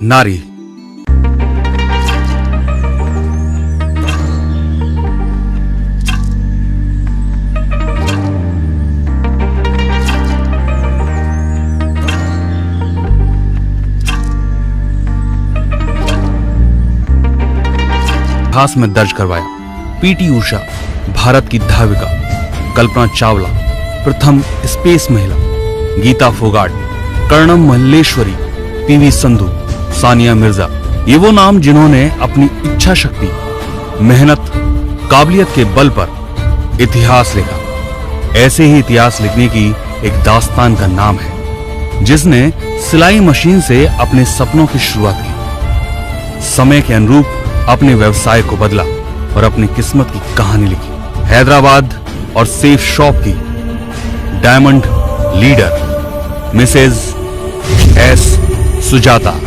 नारी। इतिहास में दर्ज करवाया। पीटी उषा भारत की धाविका, कल्पना चावला प्रथम स्पेस महिला, गीता फोगाट, कर्णम मल्लेश्वरी, पीवी संधू, सानिया मिर्जा, ये वो नाम जिन्होंने अपनी इच्छा शक्ति, मेहनत, काबिलियत के बल पर इतिहास लिखा। ऐसे ही इतिहास लिखने की एक दास्तान का नाम है जिसने सिलाई मशीन से अपने सपनों की शुरुआत की, समय के अनुरूप अपने व्यवसाय को बदला और अपनी किस्मत की कहानी लिखी। हैदराबाद और सेफ शॉप की diamond leader Mrs S Sujata.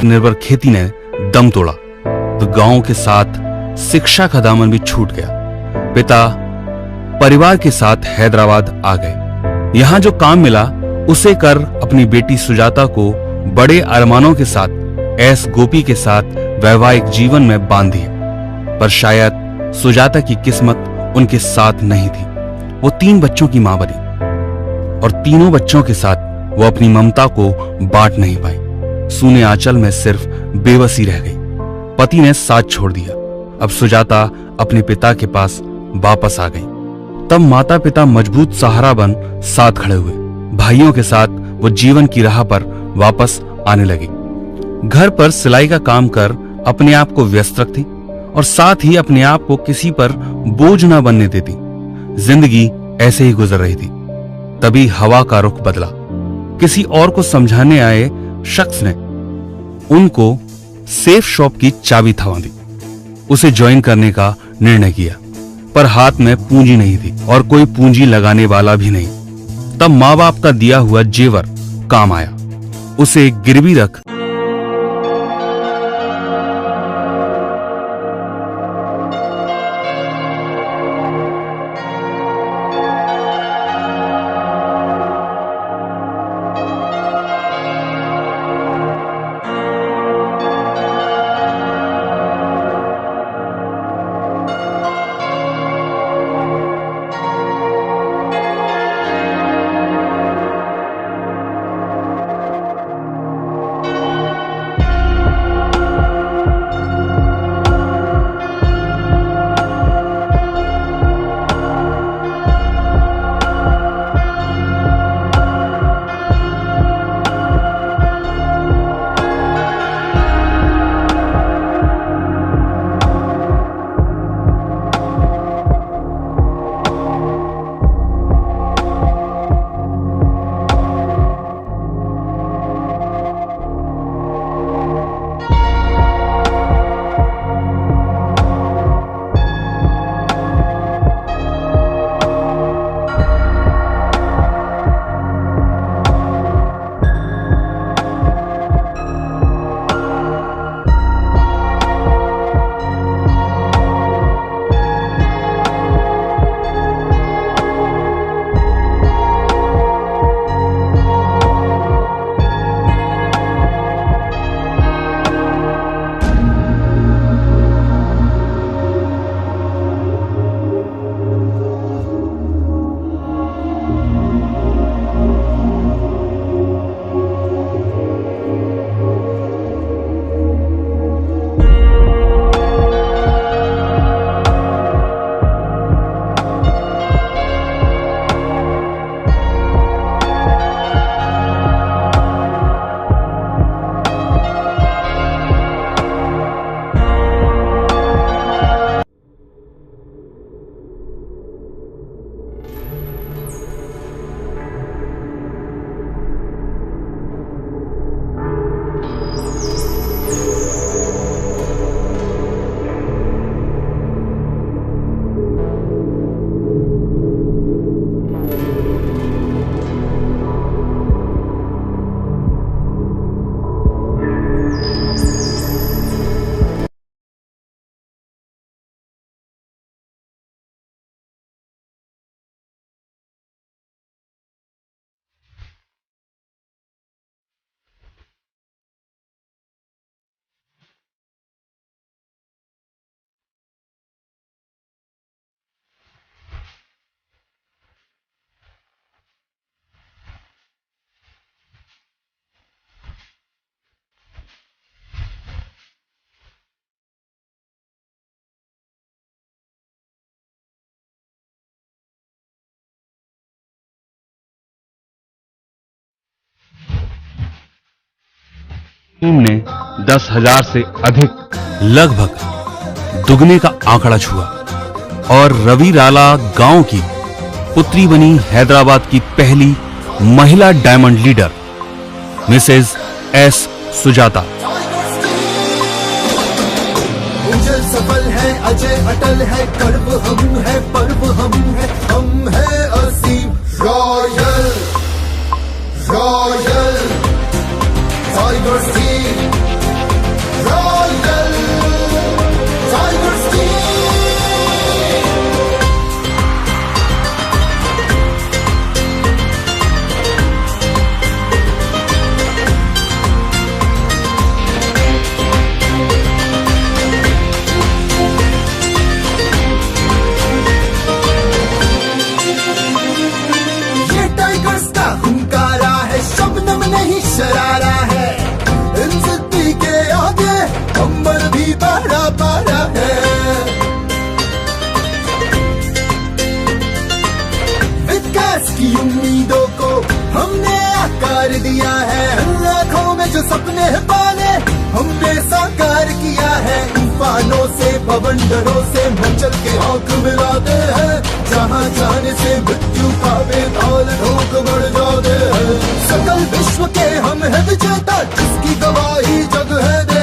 निर्भर खेती ने दम तोड़ा तो गांव के साथ शिक्षा का दामन भी छूट गया। पिता परिवार के साथ हैदराबाद आ गए। यहां जो काम मिला उसे कर अपनी बेटी सुजाता को बड़े अरमानों के साथ एस गोपी के साथ वैवाहिक जीवन में बांध दिया। पर शायद सुजाता की किस्मत उनके साथ नहीं थी। वो 3 बच्चों की मां बनी और तीनों बच्चों के साथ वो अपनी ममता को बांट नहीं पाई। सूने आंचल में सिर्फ बेबसी रह गई। पति ने साथ छोड़ दिया। अब सुजाता अपने पिता के पास वापस आ गई। तब माता पिता मजबूत सहारा बन साथ खड़े हुए। भाइयों के साथ वो जीवन की राह पर वापस आने लगी। घर पर सिलाई का काम कर अपने आप को व्यस्त रखती और साथ ही अपने आप को किसी पर बोझ न बनने देती। जिंदगी ऐसे ही गुजर रही थी। तभी हवा का रुख बदला। किसी और को समझाने आए शख्स ने उनको सेफ शॉप की चाबी थमा दी। उसे ज्वाइन करने का निर्णय किया, पर हाथ में पूंजी नहीं थी और कोई पूंजी लगाने वाला भी नहीं। तब माँ बाप का दिया हुआ जेवर काम आया। उसे गिरवी रख टीम ने 10,000 से अधिक, लगभग दुगने का आंकड़ा छुआ और रवि राला गांव की पुत्री बनी हैदराबाद की पहली महिला diamond leader Mrs S Sujata. उजल सफल है, अजय अटल है, कर्व हम है, पर्व हम है असीम। Royal royal tigers team, royal tigers team. हुंकारा है, शबनम नहीं शरारा है, इन जिद्दी के आगे अंबर भी पारा पारा है। विकास की उम्मीदों को हमने आकार दिया है, लाखों में जो सपने पाले हमने साकार किया है। तूफानों से, बवंडरों से मचल के आंख मिलाते हैं, जहां जाने से मृत्यु का बेताल ढोक बढ़ जाते हैं। सकल विश्व के हम है विजेता, जिसकी गवाही जग है।